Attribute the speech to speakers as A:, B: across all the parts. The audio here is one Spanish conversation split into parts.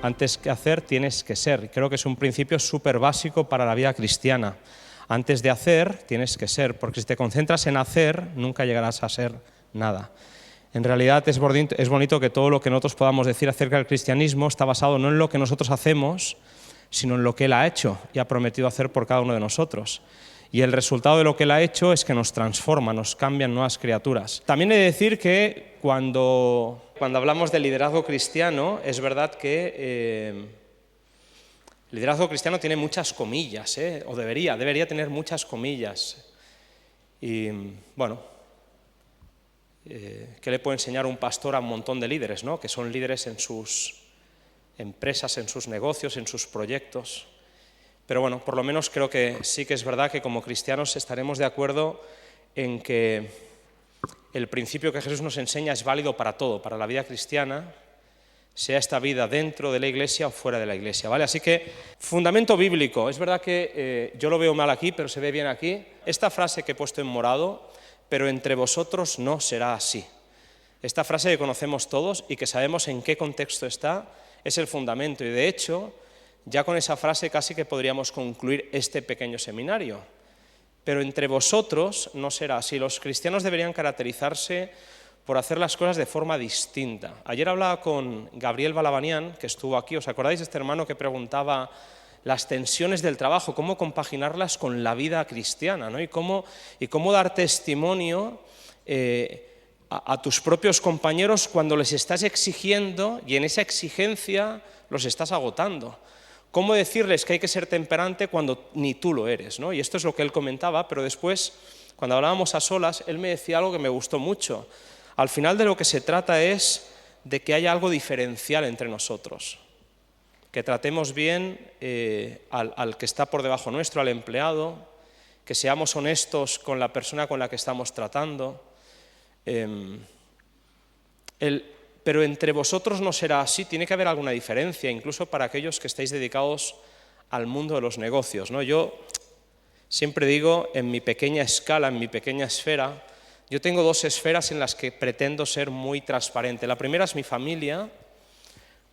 A: Antes que hacer, tienes que ser. Creo que es un principio súper básico para la vida cristiana. Antes de hacer, tienes que ser, porque si te concentras en hacer, nunca llegarás a ser nada. En realidad es bonito que todo lo que nosotros podamos decir acerca del cristianismo está basado no en lo que nosotros hacemos, sino en lo que Él ha hecho y ha prometido hacer por cada uno de nosotros. Y el resultado de lo que Él ha hecho es que nos transforma, nos cambian nuevas criaturas. También he de decir que cuando hablamos de liderazgo cristiano, es verdad que el liderazgo cristiano tiene muchas comillas, o debería tener muchas comillas. Y bueno, ¿qué le puede enseñar un pastor a un montón de líderes, ¿no? Que son líderes en sus empresas, en sus negocios, en sus proyectos? Pero bueno, por lo menos creo que sí que es verdad que como cristianos estaremos de acuerdo en que el principio que Jesús nos enseña es válido para todo, para la vida cristiana, sea esta vida dentro de la iglesia o fuera de la iglesia, ¿vale? Así que, fundamento bíblico. Es verdad que yo lo veo mal aquí, pero se ve bien aquí. Esta frase que he puesto en morado, pero entre vosotros no será así. Esta frase que conocemos todos y que sabemos en qué contexto está, es el fundamento. Y de hecho, ya con esa frase casi que podríamos concluir este pequeño seminario. Pero entre vosotros no será así. Los cristianos deberían caracterizarse por hacer las cosas de forma distinta. Ayer hablaba con Gabriel Balabanian, que estuvo aquí. ¿Os acordáis de este hermano que preguntaba las tensiones del trabajo, cómo compaginarlas con la vida cristiana, ¿no? y cómo dar testimonio a tus propios compañeros cuando les estás exigiendo y en esa exigencia los estás agotando? ¿Cómo decirles que hay que ser temperante cuando ni tú lo eres, ¿no? Y esto es lo que él comentaba, pero después, cuando hablábamos a solas, él me decía algo que me gustó mucho. Al final de lo que se trata es de que haya algo diferencial entre nosotros, que tratemos bien al que está por debajo nuestro, al empleado, que seamos honestos con la persona con la que estamos tratando. Pero entre vosotros no será así, tiene que haber alguna diferencia, incluso para aquellos que estáis dedicados al mundo de los negocios, ¿no? Yo siempre digo, en mi pequeña escala, en mi pequeña esfera, yo tengo dos esferas en las que pretendo ser muy transparente. La primera es mi familia,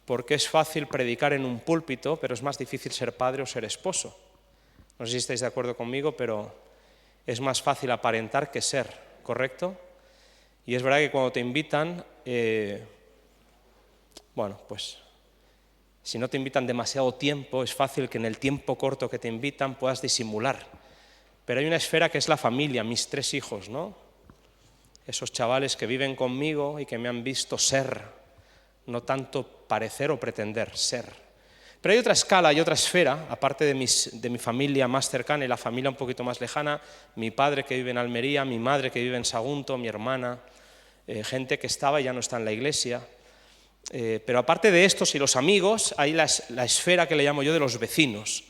A: porque es fácil predicar en un púlpito, pero es más difícil ser padre o ser esposo. No sé si estáis de acuerdo conmigo, pero es más fácil aparentar que ser, ¿correcto? Y es verdad que cuando te invitan, bueno, pues si no te invitan demasiado tiempo, es fácil que en el tiempo corto que te invitan puedas disimular. Pero hay una esfera que es la familia, mis 3 hijos, ¿no? Esos chavales que viven conmigo y que me han visto ser, no tanto parecer o pretender, ser. Pero hay otra escala, hay otra esfera, aparte de mi familia más cercana y la familia un poquito más lejana, mi padre que vive en Almería, mi madre que vive en Sagunto, mi hermana, gente que estaba y ya no está en la iglesia. Pero aparte de estos y los amigos, hay la esfera que le llamo yo de los vecinos.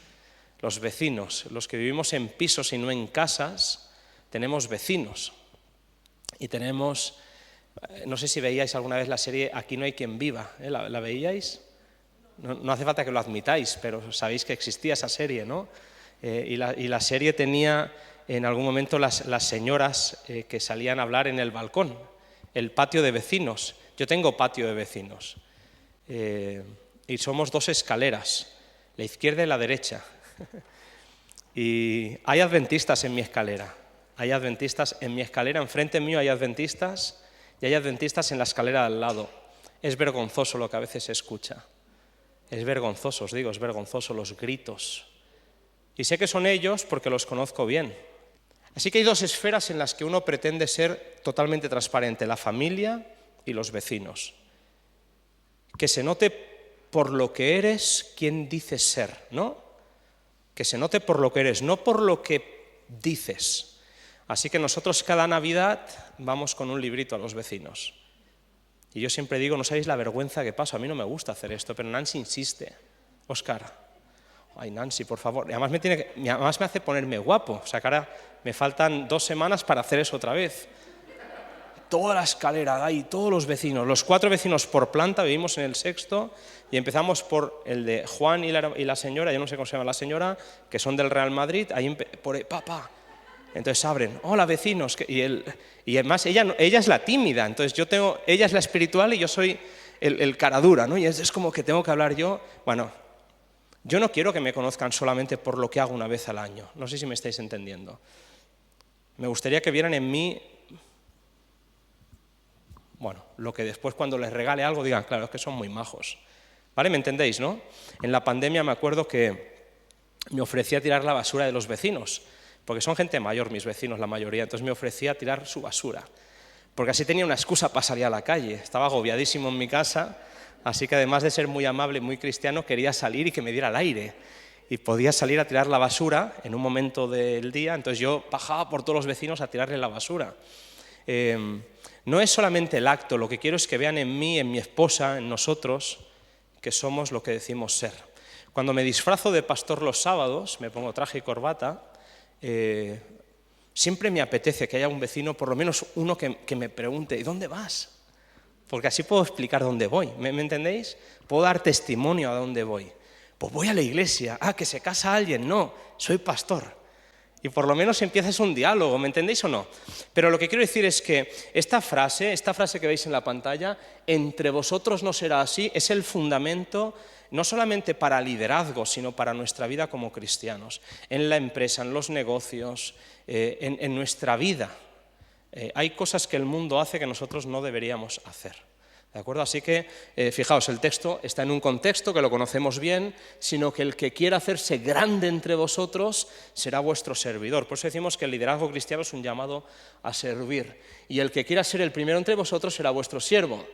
A: Los vecinos, los que vivimos en pisos y no en casas, tenemos vecinos. Y tenemos, no sé si veíais alguna vez la serie Aquí no hay quien viva, ¿eh? ¿La veíais? No hace falta que lo admitáis, pero sabéis que existía esa serie, ¿no? Y la serie tenía en algún momento las señoras que salían a hablar en el balcón, el patio de vecinos. Yo tengo patio de vecinos y somos 2 escaleras, la izquierda y la derecha. Y hay adventistas en mi escalera. Hay adventistas en mi escalera, enfrente mío hay adventistas y hay adventistas en la escalera al lado. Es vergonzoso lo que a veces se escucha. Es vergonzoso, os digo, es vergonzoso los gritos. Y sé que son ellos porque los conozco bien. Así que hay 2 esferas en las que uno pretende ser totalmente transparente, la familia y los vecinos. Que se note por lo que eres quién dices ser, ¿no? Que se note por lo que eres, no por lo que dices. Así que nosotros cada Navidad vamos con un librito a los vecinos. Y yo siempre digo, no sabéis la vergüenza que paso, a mí no me gusta hacer esto, pero Nancy insiste. Óscar, ay Nancy, por favor. Y además me hace ponerme guapo, o sea que ahora me faltan 2 semanas para hacer eso otra vez. Toda la escalera, ahí, todos los vecinos, los 4 vecinos por planta, vivimos en el 6º, y empezamos por el de Juan y la señora, yo no sé cómo se llama la señora, que son del Real Madrid, ahí por ahí, papá. Entonces abren, hola vecinos, y además ella es la tímida, entonces ella es la espiritual y yo soy el cara dura, ¿no? Y es como que tengo que hablar yo. Bueno, yo no quiero que me conozcan solamente por lo que hago una vez al año. No sé si me estáis entendiendo. Me gustaría que vieran en mí, bueno, lo que después cuando les regale algo digan, claro, es que son muy majos. ¿Vale? ¿Me entendéis, no? En la pandemia me acuerdo que me ofrecía tirar la basura de los vecinos, porque son gente mayor mis vecinos la mayoría, entonces me ofrecía tirar su basura, porque así tenía una excusa para salir a la calle. Estaba agobiadísimo en mi casa, así que además de ser muy amable y muy cristiano, quería salir y que me diera el aire. Y podía salir a tirar la basura en un momento del día, entonces yo bajaba por todos los vecinos a tirarle la basura. No es solamente el acto, lo que quiero es que vean en mí, en mi esposa, en nosotros, que somos lo que decimos ser. Cuando me disfrazo de pastor los sábados, me pongo traje y corbata, siempre me apetece que haya un vecino, por lo menos uno que me pregunte, ¿y dónde vas? Porque así puedo explicar dónde voy, ¿me entendéis? Puedo dar testimonio a dónde voy. Pues voy a la iglesia. Ah, que se casa alguien. No, soy pastor. Y por lo menos empiezas un diálogo, ¿me entendéis o no? Pero lo que quiero decir es que esta frase que veis en la pantalla, entre vosotros no será así, es el fundamento no solamente para liderazgo, sino para nuestra vida como cristianos, en la empresa, en los negocios, en nuestra vida. Hay cosas que el mundo hace que nosotros no deberíamos hacer. ¿De acuerdo? Así que, fijaos, el texto está en un contexto que lo conocemos bien, sino que el que quiera hacerse grande entre vosotros será vuestro servidor. Por eso decimos que el liderazgo cristiano es un llamado a servir. Y el que quiera ser el primero entre vosotros será vuestro siervo.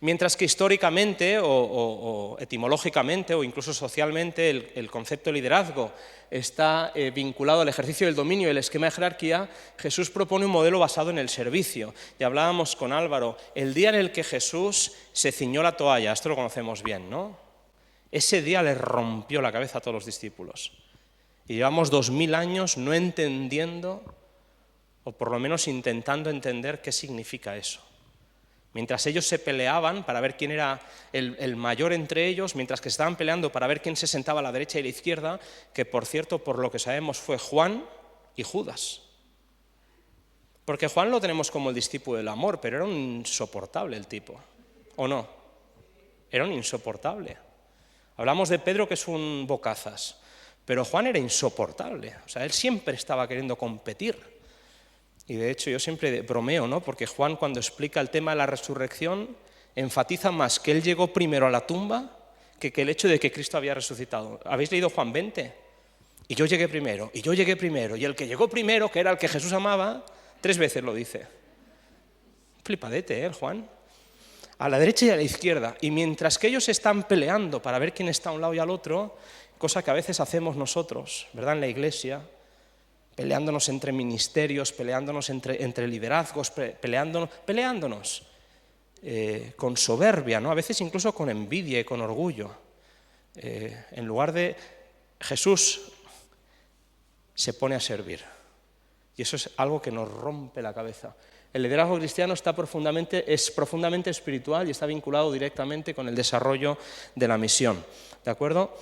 A: Mientras que históricamente o etimológicamente o incluso socialmente el concepto de liderazgo está vinculado al ejercicio del dominio y el esquema de jerarquía, Jesús propone un modelo basado en el servicio. Y hablábamos con Álvaro, el día en el que Jesús se ciñó la toalla, esto lo conocemos bien, ¿no? Ese día le rompió la cabeza a todos los discípulos. Y llevamos 2000 años no entendiendo, o por lo menos intentando entender qué significa eso. Mientras ellos se peleaban para ver quién era el mayor entre ellos, mientras que estaban peleando para ver quién se sentaba a la derecha y a la izquierda, que por cierto, por lo que sabemos, fue Juan y Judas. Porque Juan lo tenemos como el discípulo del amor, pero era un insoportable el tipo, ¿o no? Era un insoportable. Hablamos de Pedro, que es un bocazas, pero Juan era insoportable. O sea, él siempre estaba queriendo competir. Y de hecho yo siempre bromeo, ¿no? Porque Juan, cuando explica el tema de la resurrección, enfatiza más que él llegó primero a la tumba que el hecho de que Cristo había resucitado. ¿Habéis leído Juan 20? Y yo llegué primero, y yo llegué primero, y el que llegó primero, que era el que Jesús amaba, 3 veces lo dice. Flipadete, Juan? A la derecha y a la izquierda. Y mientras que ellos están peleando para ver quién está a un lado y al otro, cosa que a veces hacemos nosotros, ¿verdad? En la iglesia, peleándonos entre ministerios, peleándonos entre liderazgos, peleándonos con soberbia, ¿no? A veces incluso con envidia y con orgullo. En lugar de Jesús se pone a servir. Y eso es algo que nos rompe la cabeza. El liderazgo cristiano es profundamente espiritual y está vinculado directamente con el desarrollo de la misión. ¿De acuerdo?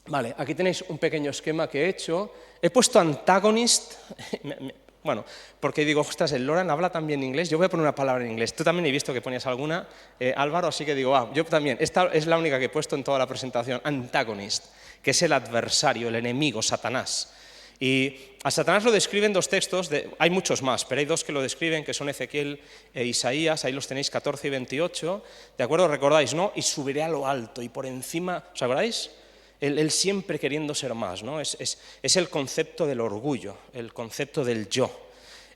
A: Vale, aquí tenéis un pequeño esquema que he hecho. He puesto antagonist, bueno, porque digo, ostras, el Loran habla también inglés, yo voy a poner una palabra en inglés. Tú también he visto que ponías alguna, Álvaro, así que digo, yo también. Esta es la única que he puesto en toda la presentación, antagonist, que es el adversario, el enemigo, Satanás. Y a Satanás lo describen 2 textos, hay muchos más, pero hay 2 que lo describen, que son Ezequiel e Isaías, ahí los tenéis 14 y 28, ¿de acuerdo? ¿Recordáis, no? Y subiré a lo alto y por encima, ¿os acordáis? Él siempre queriendo ser más, ¿no? Es el concepto del orgullo, el concepto del yo.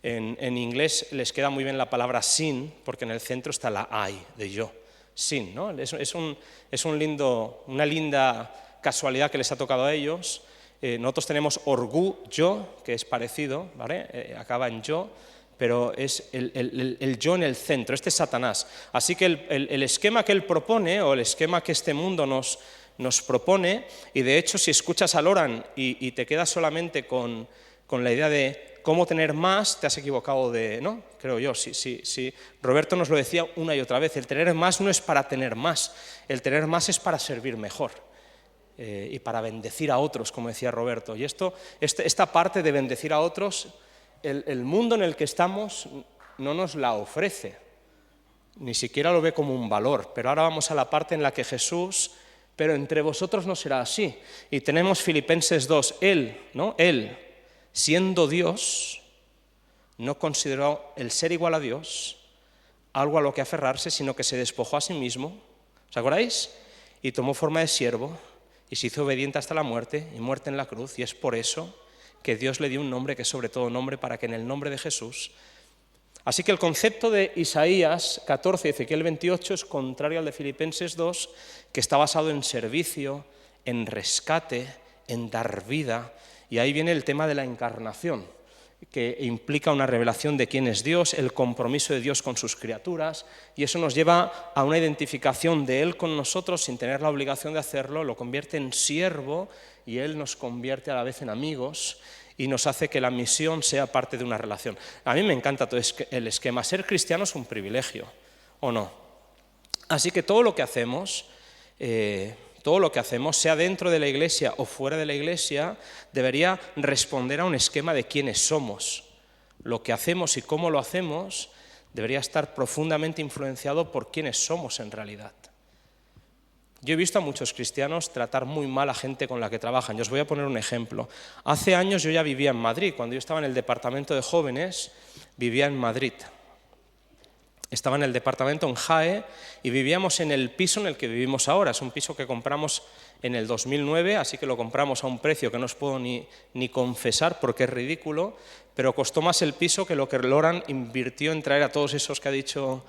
A: En inglés les queda muy bien la palabra sin, porque en el centro está la I de yo, sin, ¿no? Es una linda casualidad que les ha tocado a ellos. Nosotros tenemos orgullo, que es parecido, ¿vale? Acaba en yo, pero es el yo en el centro, este es Satanás. Así que el esquema que él propone, o el esquema que este mundo nos propone, y de hecho si escuchas a Loran y te quedas solamente con la idea de cómo tener más, te has equivocado ¿no? Creo yo, sí. Roberto nos lo decía una y otra vez, el tener más no es para tener más, el tener más es para servir mejor y para bendecir a otros, como decía Roberto. Y esta parte de bendecir a otros, el mundo en el que estamos no nos la ofrece. ni siquiera lo ve como un valor. Pero ahora vamos a la parte en la que Jesús, pero entre vosotros no será así. Y tenemos Filipenses 2, Él, siendo Dios, no consideró el ser igual a Dios algo a lo que aferrarse, sino que se despojó a sí mismo. ¿Os acordáis? Y tomó forma de siervo y se hizo obediente hasta la muerte, y muerte en la cruz. Y es por eso que Dios le dio un nombre que es sobre todo nombre, para que en el nombre de Jesús. Así que el concepto de Isaías 14 y Ezequiel 28 es contrario al de Filipenses 2, que está basado en servicio, en rescate, en dar vida. Y ahí viene el tema de la encarnación, que implica una revelación de quién es Dios, el compromiso de Dios con sus criaturas, y eso nos lleva a una identificación de Él con nosotros sin tener la obligación de hacerlo, lo convierte en siervo y Él nos convierte a la vez en amigos y nos hace que la misión sea parte de una relación. A mí me encanta todo el esquema. Ser cristiano es un privilegio, ¿o no? Así que todo lo que hacemos, sea dentro de la Iglesia o fuera de la Iglesia, debería responder a un esquema de quiénes somos. Lo que hacemos y cómo lo hacemos debería estar profundamente influenciado por quiénes somos en realidad. Yo he visto a muchos cristianos tratar muy mal a gente con la que trabajan. Yo os voy a poner un ejemplo. Hace años yo ya vivía en Madrid. Cuando yo estaba en el departamento de jóvenes, vivía en Madrid. Estaba en el departamento en JAE y vivíamos en el piso en el que vivimos ahora. Es un piso que compramos en el 2009, así que lo compramos a un precio que no os puedo ni confesar porque es ridículo, pero costó más el piso que lo que Loran invirtió en traer a todos esos que ha dicho.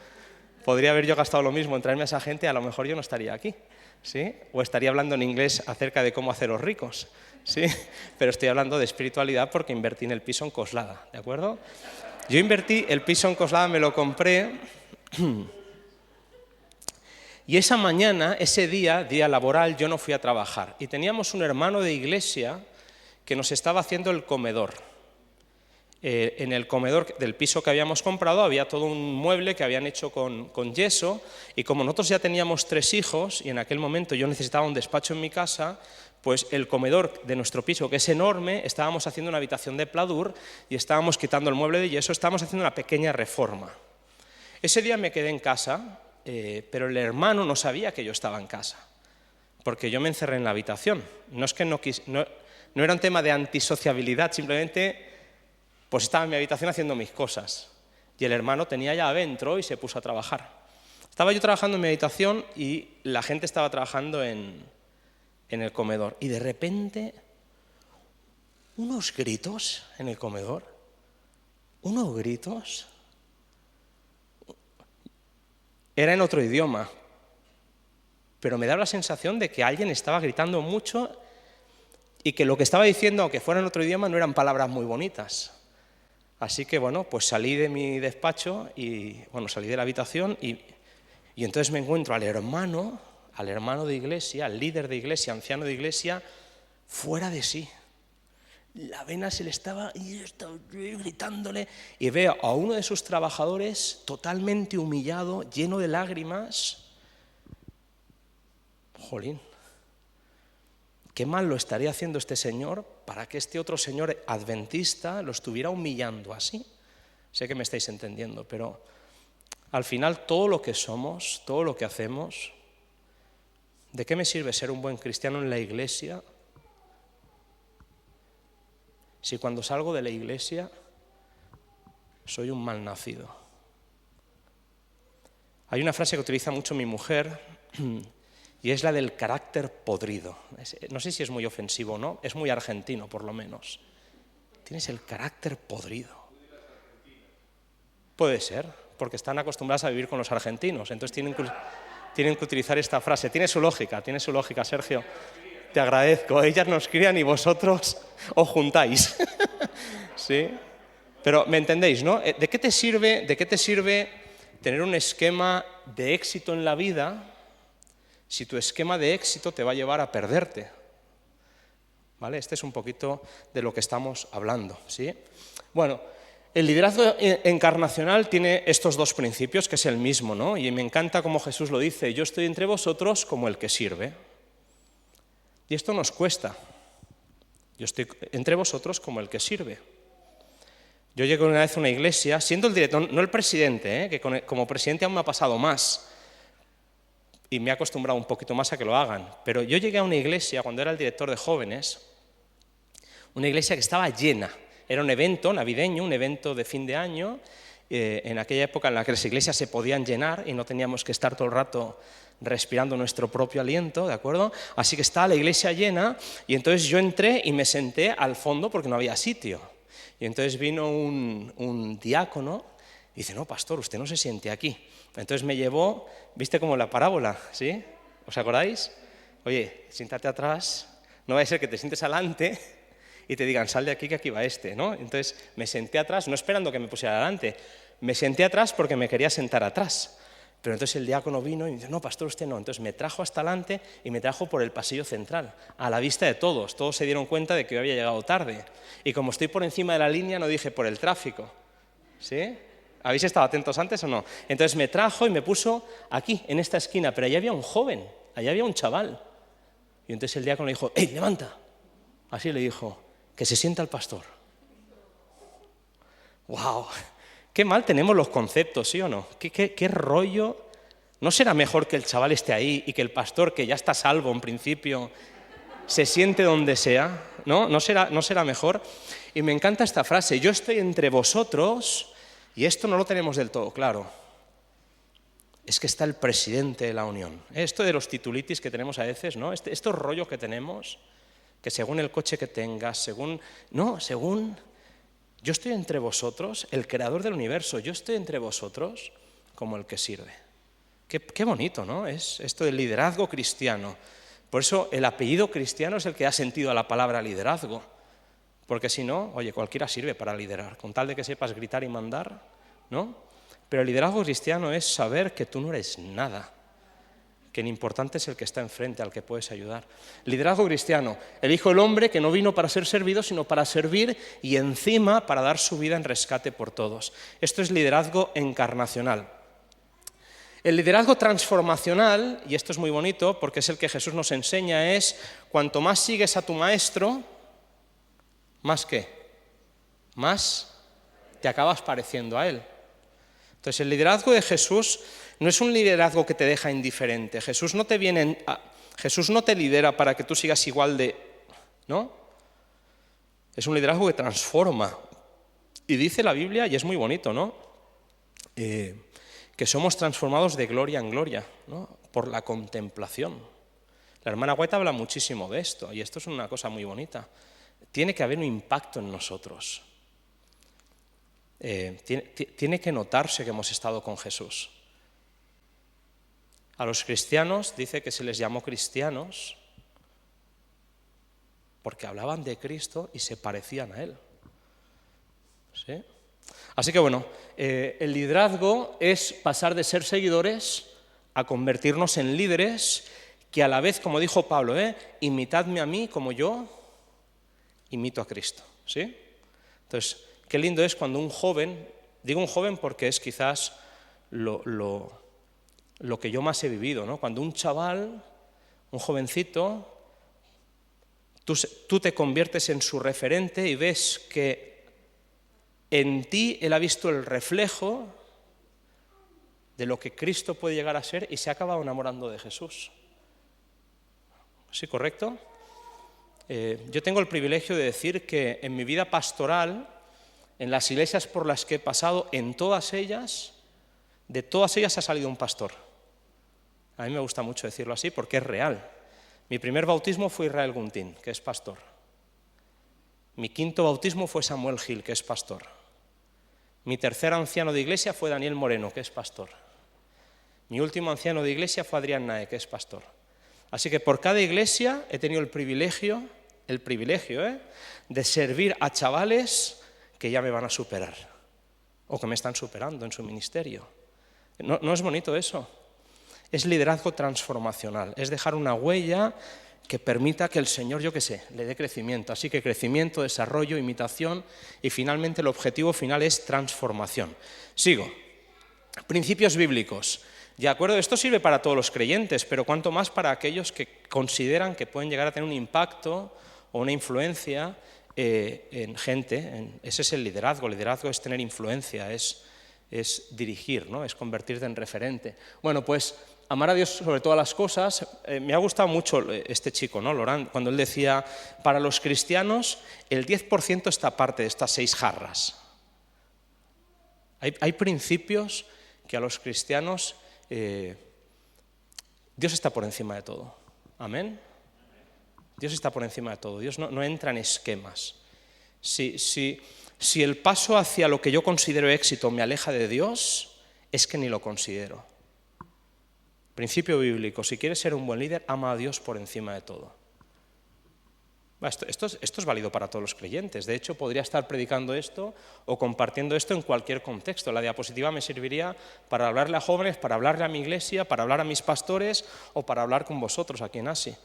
A: Podría haber yo gastado lo mismo en traerme a esa gente, a lo mejor yo no estaría aquí, ¿sí? O estaría hablando en inglés acerca de cómo haceros ricos, ¿sí? Pero estoy hablando de espiritualidad porque invertí en el piso en Coslada, ¿de acuerdo? Yo invertí el piso en Coslada, me lo compré, y esa mañana, ese día laboral, yo no fui a trabajar. Y teníamos un hermano de iglesia que nos estaba haciendo el comedor. En el comedor del piso que habíamos comprado había todo un mueble que habían hecho con yeso, y como nosotros ya teníamos 3 hijos y en aquel momento yo necesitaba un despacho en mi casa, pues el comedor de nuestro piso, que es enorme, estábamos haciendo una habitación de pladur y estábamos quitando el mueble de yeso, estábamos haciendo una pequeña reforma. Ese día me quedé en casa, pero el hermano no sabía que yo estaba en casa, porque yo me encerré en la habitación. No es que no era un tema de antisociabilidad, simplemente pues estaba en mi habitación haciendo mis cosas. Y el hermano tenía llave, entró y se puso a trabajar. Estaba yo trabajando en mi habitación y la gente estaba trabajando en el comedor. Y de repente, unos gritos en el comedor. Unos gritos. Era en otro idioma. Pero me daba la sensación de que alguien estaba gritando mucho y que lo que estaba diciendo, aunque fuera en otro idioma, no eran palabras muy bonitas. Así que, pues salí de mi despacho y, salí de la habitación y entonces me encuentro al hermano de iglesia, al líder de iglesia, anciano de iglesia, fuera de sí. La vena se le estaba, y yo estaba gritándole, y veo a uno de sus trabajadores totalmente humillado, lleno de lágrimas. Jolín, qué mal lo estaría haciendo este señor para que este otro señor adventista lo estuviera humillando así. Sé que me estáis entendiendo, pero al final todo lo que somos, todo lo que hacemos, ¿de qué me sirve ser un buen cristiano en la iglesia si cuando salgo de la iglesia soy un malnacido? Hay una frase que utiliza mucho mi mujer y es la del carácter podrido. No sé si es muy ofensivo o no, es muy argentino por lo menos. Tienes el carácter podrido. Puede ser, porque están acostumbrados a vivir con los argentinos, entonces tienen que utilizar esta frase. Tiene su lógica, Sergio. Te agradezco, ellas nos crían y vosotros os juntáis. ¿Sí? Pero me entendéis, ¿no? ¿De qué te sirve tener un esquema de éxito en la vida si tu esquema de éxito te va a llevar a perderte? ¿Vale? Este es un poquito de lo que estamos hablando, ¿sí? Bueno, el liderazgo encarnacional tiene estos 2 principios, que es el mismo, ¿no? Y me encanta como Jesús lo dice: yo estoy entre vosotros como el que sirve. Y esto nos cuesta. Yo estoy entre vosotros como el que sirve. Yo llegué una vez a una iglesia, siendo el director, no el presidente, que como presidente aún me ha pasado más, y me he acostumbrado un poquito más a que lo hagan, pero yo llegué a una iglesia cuando era el director de jóvenes, una iglesia que estaba llena. Era un evento navideño, un evento de fin de año, en aquella época en la que las iglesias se podían llenar y no teníamos que estar todo el rato respirando nuestro propio aliento, ¿de acuerdo? Así que estaba la iglesia llena y entonces yo entré y me senté al fondo porque no había sitio. Y entonces vino un diácono y dice, no, pastor, usted no se siente aquí. Entonces me llevó, ¿viste como la parábola? ¿Sí? ¿Os acordáis? Oye, siéntate atrás, no vaya a ser que te sientes adelante y te digan, sal de aquí que aquí va este, ¿no? Entonces me senté atrás, no esperando que me pusiera adelante, me senté atrás porque me quería sentar atrás. Pero entonces el diácono vino y me dice, no, pastor, usted no. Entonces me trajo hasta adelante y me trajo por el pasillo central, a la vista de todos. Todos se dieron cuenta de que yo había llegado tarde. Y como estoy por encima de la línea, no dije por el tráfico. ¿Sí? ¿Habéis estado atentos antes o no? Entonces me trajo y me puso aquí, en esta esquina, pero allá había un joven, allá había un chaval. Y entonces el diácono le dijo, ¡ey, levanta! Así le dijo, que se sienta el pastor. ¡Wow! Qué mal tenemos los conceptos, ¿sí o no? ¿Qué rollo? ¿No será mejor que el chaval esté ahí y que el pastor, que ya está salvo en principio, se siente donde sea? ¿No? ¿No será mejor? Y me encanta esta frase, yo estoy entre vosotros, y esto no lo tenemos del todo claro. Es que está el presidente de la Unión. Esto de los titulitis que tenemos a veces, ¿no? Estos rollos que tenemos, que según el coche que tengas, según... Yo estoy entre vosotros, el creador del universo, yo estoy entre vosotros como el que sirve. Qué bonito, ¿no? Es esto del liderazgo cristiano. Por eso el apellido cristiano es el que da sentido a la palabra liderazgo. Porque si no, oye, cualquiera sirve para liderar, con tal de que sepas gritar y mandar, ¿no? Pero el liderazgo cristiano es saber que tú no eres nada, que lo importante es el que está enfrente, al que puedes ayudar. Liderazgo cristiano, el Hijo del Hombre que no vino para ser servido, sino para servir y encima para dar su vida en rescate por todos. Esto es liderazgo encarnacional. El liderazgo transformacional, y esto es muy bonito porque es el que Jesús nos enseña, es cuanto más sigues a tu maestro, ¿más qué? Más te acabas pareciendo a él. Entonces el liderazgo de Jesús no es un liderazgo que te deja indiferente. Jesús no te lidera para que tú sigas igual de... ¿no? Es un liderazgo que transforma. Y dice la Biblia, y es muy bonito, ¿no? Que somos transformados de gloria en gloria, ¿no? Por la contemplación. La hermana White habla muchísimo de esto, y esto es una cosa muy bonita. Tiene que haber un impacto en nosotros. Tiene que notarse que hemos estado con Jesús. A los cristianos dice que se les llamó cristianos porque hablaban de Cristo y se parecían a Él. ¿Sí? Así que bueno, el liderazgo es pasar de ser seguidores a convertirnos en líderes que a la vez, como dijo Pablo, imitadme a mí como yo imito a Cristo. ¿Sí? Entonces, qué lindo es cuando un joven, digo un joven porque es quizás lo que yo más he vivido, ¿no? Cuando un chaval, un jovencito, tú te conviertes en su referente y ves que en ti él ha visto el reflejo de lo que Cristo puede llegar a ser y se ha acabado enamorando de Jesús. ¿Sí, correcto? Yo tengo el privilegio de decir que en mi vida pastoral, en las iglesias por las que he pasado, de todas ellas ha salido un pastor. A mí me gusta mucho decirlo así porque es real. Mi primer bautismo fue Israel Guntín, que es pastor. Mi quinto bautismo fue Samuel Gil, que es pastor. Mi tercer anciano de iglesia fue Daniel Moreno, que es pastor. Mi último anciano de iglesia fue Adrián Nae, que es pastor. Así que por cada iglesia he tenido el privilegio de servir a chavales que ya me van a superar o que me están superando en su ministerio. ¿No es bonito eso? Es liderazgo transformacional, es dejar una huella que permita que el Señor, le dé crecimiento. Así que crecimiento, desarrollo, imitación y finalmente el objetivo final es transformación. Sigo. Principios bíblicos. De acuerdo, esto sirve para todos los creyentes, pero cuanto más para aquellos que consideran que pueden llegar a tener un impacto o una influencia en gente. Ese es el liderazgo. El liderazgo es tener influencia, es dirigir, ¿no? Es convertirte en referente. Bueno, pues amar a Dios sobre todas las cosas. Me ha gustado mucho este chico, ¿no? Laurent, cuando él decía, para los cristianos el 10% está aparte de estas 6 jarras. Hay principios que a los cristianos Dios está por encima de todo. Amén. Dios está por encima de todo. Dios no entra en esquemas. Si el paso hacia lo que yo considero éxito me aleja de Dios, es que ni lo considero. Principio bíblico: si quieres ser un buen líder, ama a Dios por encima de todo. Esto es válido para todos los creyentes. De hecho, podría estar predicando esto o compartiendo esto en cualquier contexto. La diapositiva me serviría para hablarle a jóvenes, para hablarle a mi iglesia, para hablar a mis pastores o para hablar con vosotros aquí en ASI.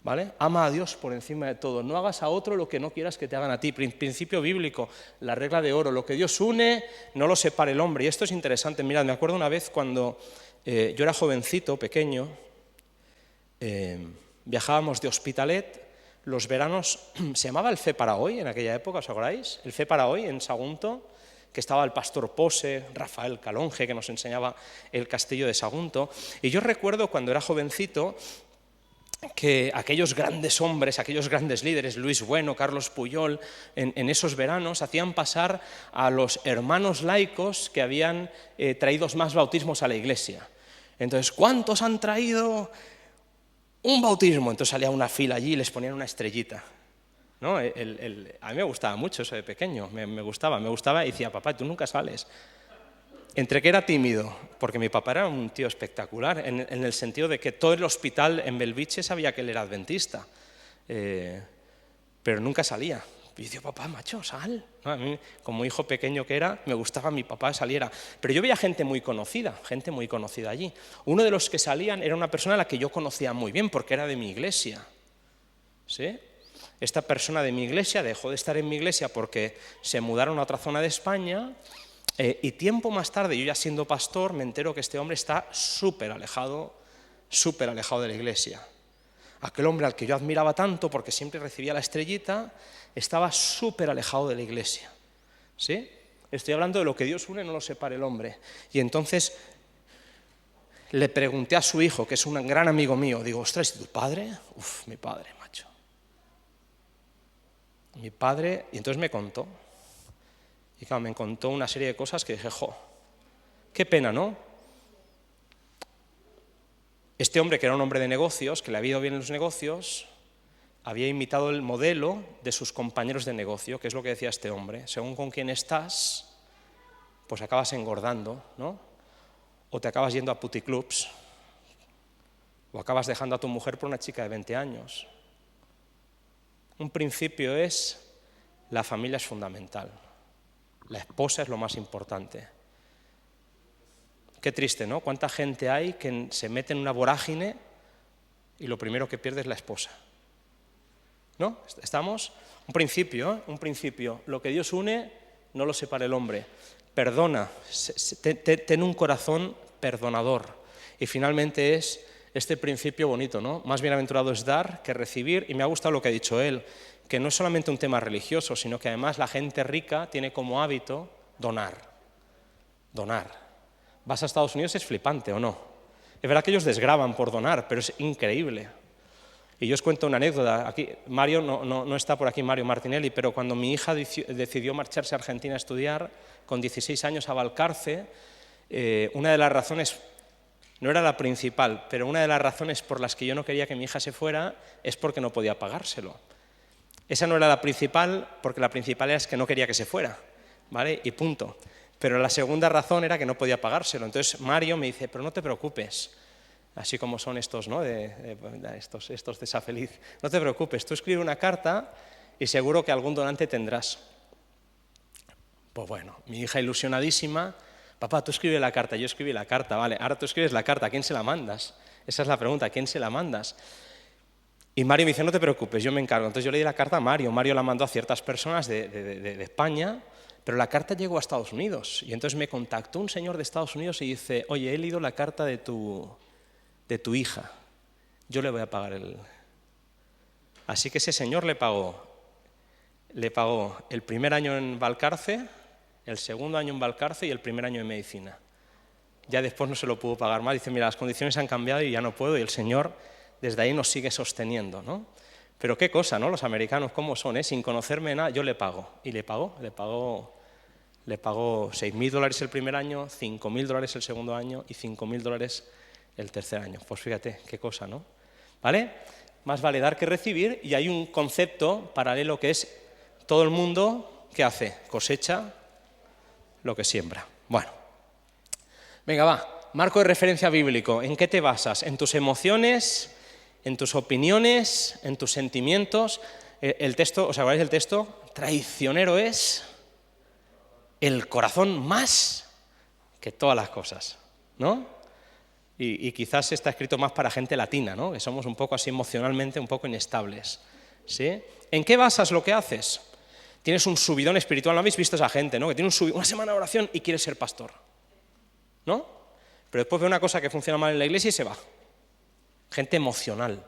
A: ¿Vale? Ama a Dios por encima de todo. No hagas a otro lo que no quieras que te hagan a ti. Principio bíblico, la regla de oro. Lo que Dios une, no lo separe el hombre. Y esto es interesante. Mirad, me acuerdo una vez cuando yo era jovencito, pequeño, viajábamos de Hospitalet. Los veranos, se llamaba el Fe para Hoy en aquella época, ¿os acordáis? El Fe para Hoy en Sagunto, que estaba el pastor Pose, Rafael Calonge, que nos enseñaba el castillo de Sagunto. Y yo recuerdo cuando era jovencito que aquellos grandes hombres, aquellos grandes líderes, Luis Bueno, Carlos Puyol, en esos veranos hacían pasar a los hermanos laicos que habían traído más bautismos a la iglesia. Entonces, ¿cuántos han traído un bautismo? Entonces salía una fila allí y les ponían una estrellita, ¿no? A mí me gustaba mucho eso de pequeño, me gustaba y decía, papá, tú nunca sales. Entre que era tímido, porque mi papá era un tío espectacular, en el sentido de que todo el hospital en Belviche sabía que él era adventista, pero nunca salía. Y yo decía, papá, macho, sal. ¿No? A mí, como hijo pequeño que era, me gustaba que mi papá saliera. Pero yo veía gente muy conocida allí. Uno de los que salían era una persona a la que yo conocía muy bien, porque era de mi iglesia. ¿Sí? Esta persona de mi iglesia dejó de estar en mi iglesia porque se mudaron a otra zona de España, y tiempo más tarde, yo ya siendo pastor, me entero que este hombre está súper alejado de la iglesia. Aquel hombre al que yo admiraba tanto porque siempre recibía la estrellita, estaba súper alejado de la iglesia. ¿Sí? Estoy hablando de lo que Dios une, no lo separe el hombre. Y entonces le pregunté a su hijo, que es un gran amigo mío, digo, ostras, ¿y tu padre? Uf, mi padre, macho. Mi padre, y entonces me contó. Y claro, me contó una serie de cosas que dije, jo, qué pena, ¿no? Este hombre, que era un hombre de negocios, que le había ido bien en los negocios, había imitado el modelo de sus compañeros de negocio, que es lo que decía este hombre. Según con quién estás, pues acabas engordando, ¿no? O te acabas yendo a puticlubs, o acabas dejando a tu mujer por una chica de 20 años. Un principio es, la familia es fundamental. La esposa es lo más importante. Qué triste, ¿no? Cuánta gente hay que se mete en una vorágine y lo primero que pierde es la esposa. ¿No? ¿Estamos? Un principio. Lo que Dios une, no lo separe el hombre. Perdona, ten un corazón perdonador. Y finalmente es este principio bonito, ¿no? Más bienaventurado es dar que recibir, y me ha gustado lo que ha dicho él, que no es solamente un tema religioso, sino que además la gente rica tiene como hábito donar. Vas a Estados Unidos, es flipante, ¿o no? Es verdad que ellos desgravan por donar, pero es increíble. Y yo os cuento una anécdota. Aquí, Mario no está por aquí, Mario Martinelli, pero cuando mi hija decidió marcharse a Argentina a estudiar, con 16 años a Valcarce, una de las razones, no era la principal, pero una de las razones por las que yo no quería que mi hija se fuera es porque no podía pagárselo. Esa no era la principal, porque la principal es que no quería que se fuera, ¿vale? Y punto. Pero la segunda razón era que no podía pagárselo. Entonces Mario me dice, pero no te preocupes, así como son estos, ¿no? Estos de Safeliz. No te preocupes, tú escribe una carta y seguro que algún donante tendrás. Pues bueno, mi hija ilusionadísima, papá, tú escribe la carta, yo escribí la carta, vale, ahora tú escribes la carta, ¿a quién se la mandas? Esa es la pregunta, ¿a quién se la mandas? Y Mario me dice, no te preocupes, yo me encargo. Entonces yo le di la carta a Mario, Mario la mandó a ciertas personas de España, pero la carta llegó a Estados Unidos. Y entonces me contactó un señor de Estados Unidos y dice, oye, he leído la carta de tu hija, yo le voy a pagar el... Así que ese señor le pagó le pagó el primer año en Valcarce, el segundo año en Valcarce y el primer año en medicina. Ya después no se lo pudo pagar más. Dice, mira, las condiciones han cambiado y ya no puedo, y el Señor desde ahí nos sigue sosteniendo, ¿no? Pero qué cosa, ¿no? Los americanos, ¿cómo son? Sin conocerme nada, yo le pago. Y le pagó $6.000 el primer año, $5.000 el segundo año y $5.000 el tercer año. Pues fíjate, qué cosa, ¿no? ¿Vale? Más vale dar que recibir, y hay un concepto paralelo que es todo el mundo, ¿qué hace? Cosecha lo que siembra. Bueno, venga, va. Marco de referencia bíblico. ¿En qué te basas? ¿En tus emociones? ¿En tus opiniones? ¿En tus sentimientos? El texto, ¿os acordáis del texto? Traicionero es el corazón más que todas las cosas, ¿no? Y quizás está escrito más para gente latina, ¿no? Que somos un poco así emocionalmente, un poco inestables, ¿sí? ¿En qué basas lo que haces? Tienes un subidón espiritual, ¿no habéis visto a esa gente, ¿no? Que tiene una semana de oración y quiere ser pastor, ¿no? Pero después ve una cosa que funciona mal en la iglesia y se va. Gente emocional.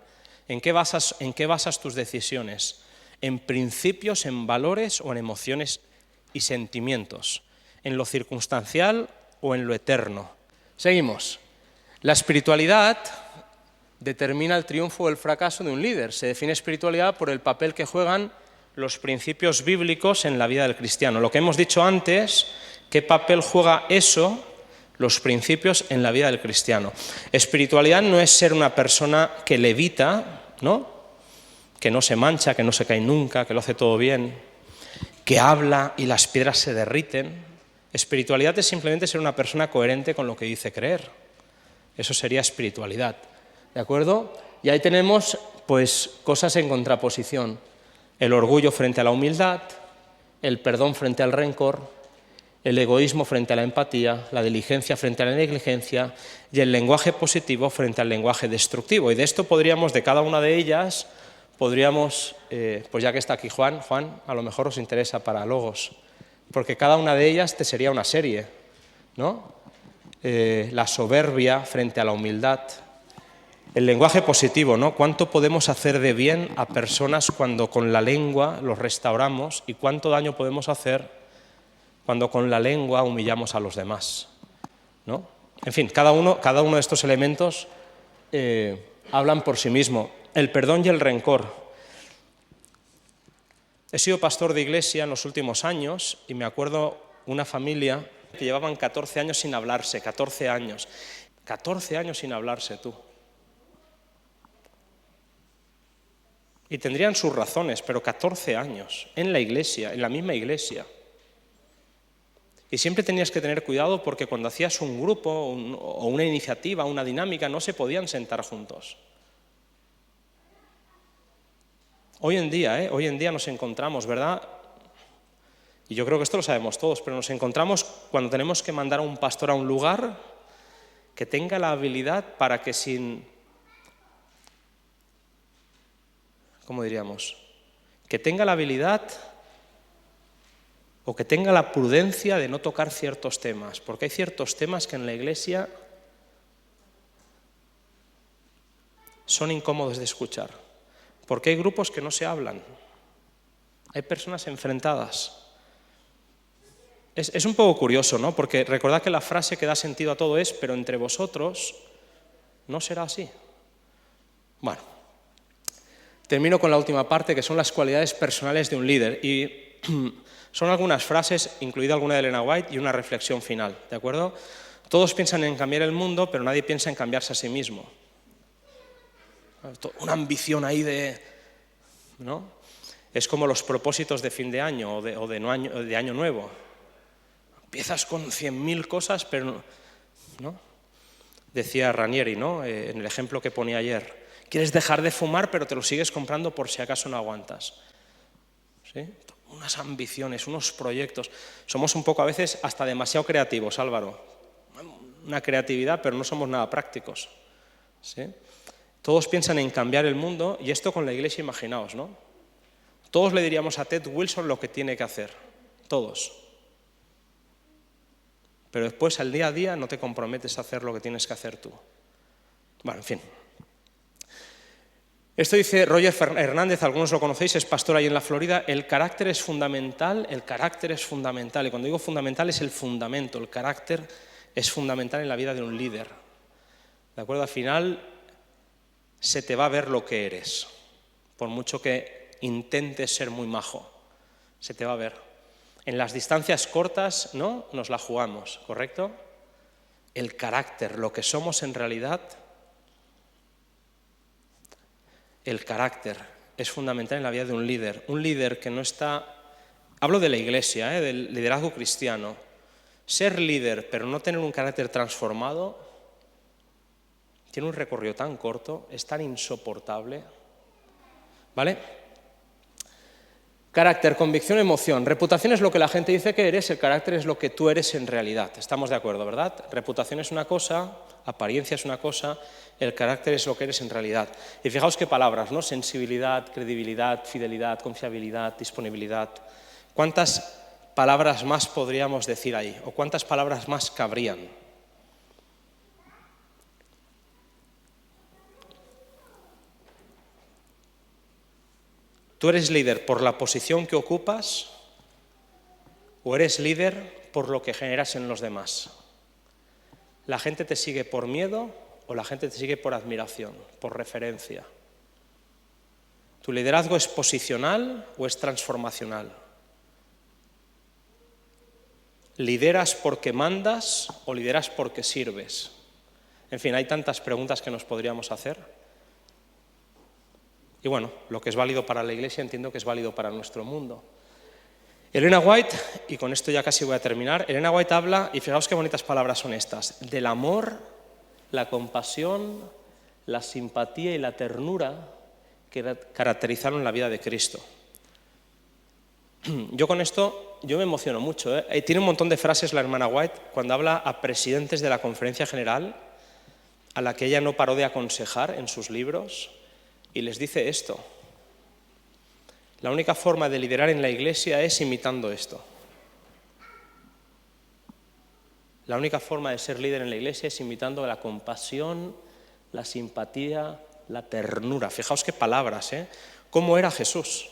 A: ¿En qué basas tus decisiones? ¿En principios, en valores o en emociones y sentimientos? ¿En lo circunstancial o en lo eterno? Seguimos. La espiritualidad determina el triunfo o el fracaso de un líder. Se define espiritualidad por el papel que juegan los principios bíblicos en la vida del cristiano. Lo que hemos dicho antes, ¿qué papel juega eso, los principios, en la vida del cristiano? Espiritualidad no es ser una persona que levita, ¿no? Que no se mancha, que no se cae nunca, que lo hace todo bien, que habla y las piedras se derriten. Espiritualidad es simplemente ser una persona coherente con lo que dice creer. Eso sería espiritualidad, ¿de acuerdo? Y ahí tenemos, pues, cosas en contraposición. El orgullo frente a la humildad, el perdón frente al rencor, el egoísmo frente a la empatía, la diligencia frente a la negligencia y el lenguaje positivo frente al lenguaje destructivo. Y de esto de cada una de ellas, podríamos, pues ya que está aquí Juan, a lo mejor os interesa para Logos, porque cada una de ellas te sería una serie, ¿no? La soberbia frente a la humildad, el lenguaje positivo, ¿no? ¿Cuánto podemos hacer de bien a personas cuando con la lengua los restauramos y cuánto daño podemos hacer cuando con la lengua humillamos a los demás, ¿no? En fin, cada uno de estos elementos hablan por sí mismo. El perdón y el rencor. He sido pastor de iglesia en los últimos años y me acuerdo una familia que llevaban 14 años sin hablarse, 14 años. 14 años sin hablarse, tú. Y tendrían sus razones, pero 14 años en la iglesia, en la misma iglesia. Y siempre tenías que tener cuidado porque cuando hacías un grupo o una iniciativa, una dinámica, no se podían sentar juntos. Hoy en día nos encontramos, ¿verdad? Y yo creo que esto lo sabemos todos, pero nos encontramos cuando tenemos que mandar a un pastor a un lugar que tenga la habilidad para que ¿cómo diríamos? Que tenga la habilidad o que tenga la prudencia de no tocar ciertos temas, porque hay ciertos temas que en la iglesia son incómodos de escuchar, porque hay grupos que no se hablan, hay personas enfrentadas. Es un poco curioso, ¿no? Porque recordad que la frase que da sentido a todo es, pero entre vosotros no será así. Bueno, termino con la última parte, que son las cualidades personales de un líder. Y son algunas frases, incluida alguna de Elena White, y una reflexión final, ¿de acuerdo? Todos piensan en cambiar el mundo, pero nadie piensa en cambiarse a sí mismo. Una ambición ahí ¿no? Es como los propósitos de fin de año o de año nuevo. Empiezas con 100.000 cosas, pero ¿no? Decía Ranieri, ¿no? En el ejemplo que ponía ayer. Quieres dejar de fumar, pero te lo sigues comprando por si acaso no aguantas. ¿Sí? Unas ambiciones, unos proyectos. Somos un poco a veces hasta demasiado creativos, Álvaro. Una creatividad, pero no somos nada prácticos. ¿Sí? Todos piensan en cambiar el mundo, y esto con la iglesia, imaginaos, ¿no? Todos le diríamos a Ted Wilson lo que tiene que hacer. Todos. Pero después, al día a día, no te comprometes a hacer lo que tienes que hacer tú. Bueno, en fin. Esto dice Roger Hernández, algunos lo conocéis, es pastor ahí en la Florida. El carácter es fundamental, y cuando digo fundamental es el fundamento. El carácter es fundamental en la vida de un líder. ¿De acuerdo? Al final se te va a ver lo que eres, por mucho que intentes ser muy majo, se te va a ver. En las distancias cortas, ¿no?, nos la jugamos, ¿correcto? El carácter, lo que somos en realidad, el carácter es fundamental en la vida de un líder. Un líder que no está... Hablo de la iglesia, del liderazgo cristiano. Ser líder, pero no tener un carácter transformado, tiene un recorrido tan corto, es tan insoportable. ¿Vale? Carácter, convicción, emoción. Reputación es lo que la gente dice que eres, el carácter es lo que tú eres en realidad. Estamos de acuerdo, ¿verdad? Reputación es una cosa, apariencia es una cosa, el carácter es lo que eres en realidad. Y fijaos qué palabras, ¿no? Sensibilidad, credibilidad, fidelidad, confiabilidad, disponibilidad. ¿Cuántas palabras más podríamos decir ahí? ¿O cuántas palabras más cabrían? ¿Tú eres líder por la posición que ocupas o eres líder por lo que generas en los demás? ¿La gente te sigue por miedo o la gente te sigue por admiración, por referencia? ¿Tu liderazgo es posicional o es transformacional? ¿Lideras porque mandas o lideras porque sirves? En fin, hay tantas preguntas que nos podríamos hacer. Y bueno, lo que es válido para la Iglesia entiendo que es válido para nuestro mundo. Elena White, y con esto ya casi voy a terminar, Elena White habla, y fijaos qué bonitas palabras son estas, del amor, la compasión, la simpatía y la ternura que caracterizaron la vida de Cristo. Yo con esto, yo me emociono mucho. Tiene un montón de frases la hermana White cuando habla a presidentes de la Conferencia General, a la que ella no paró de aconsejar en sus libros, y les dice esto: la única forma de liderar en la Iglesia es imitando esto. La única forma de ser líder en la Iglesia es imitando la compasión, la simpatía, la ternura. Fijaos qué palabras, ¿eh? ¿Cómo era Jesús?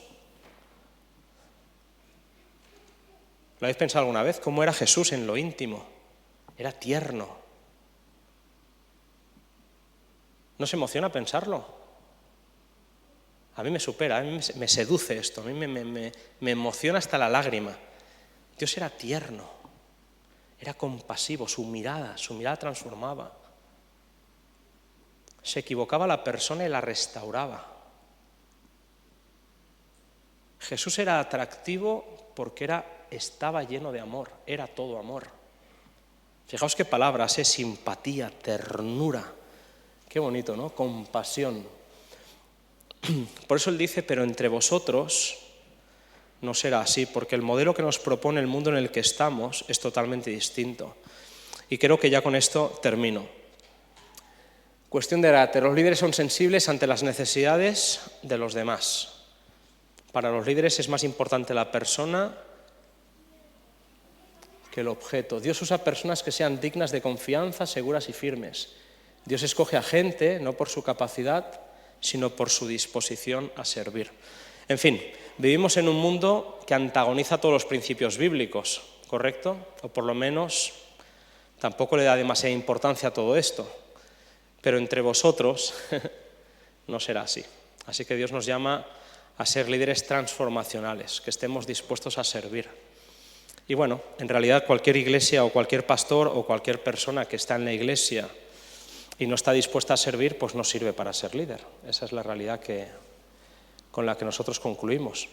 A: ¿Lo habéis pensado alguna vez? ¿Cómo era Jesús en lo íntimo? Era tierno. ¿No se emociona pensarlo? A mí me supera, a mí me seduce esto, a mí me emociona hasta la lágrima. Dios era tierno, era compasivo, su mirada transformaba. Se equivocaba la persona y la restauraba. Jesús era atractivo porque estaba lleno de amor, era todo amor. Fijaos qué palabras, simpatía, ternura, qué bonito, ¿no? Compasión. Por eso él dice, pero entre vosotros no será así, porque el modelo que nos propone el mundo en el que estamos es totalmente distinto. Y creo que ya con esto termino. Cuestión de carácter. Los líderes son sensibles ante las necesidades de los demás. Para los líderes es más importante la persona que el objeto. Dios usa personas que sean dignas de confianza, seguras y firmes. Dios escoge a gente, no por su capacidad, sino por su disposición a servir. En fin, vivimos en un mundo que antagoniza todos los principios bíblicos, ¿correcto? O por lo menos tampoco le da demasiada importancia a todo esto. Pero entre vosotros no será así. Así que Dios nos llama a ser líderes transformacionales, que estemos dispuestos a servir. Y bueno, en realidad cualquier iglesia o cualquier pastor o cualquier persona que está en la iglesia y no está dispuesta a servir, pues no sirve para ser líder. Esa es la realidad con la que nosotros concluimos.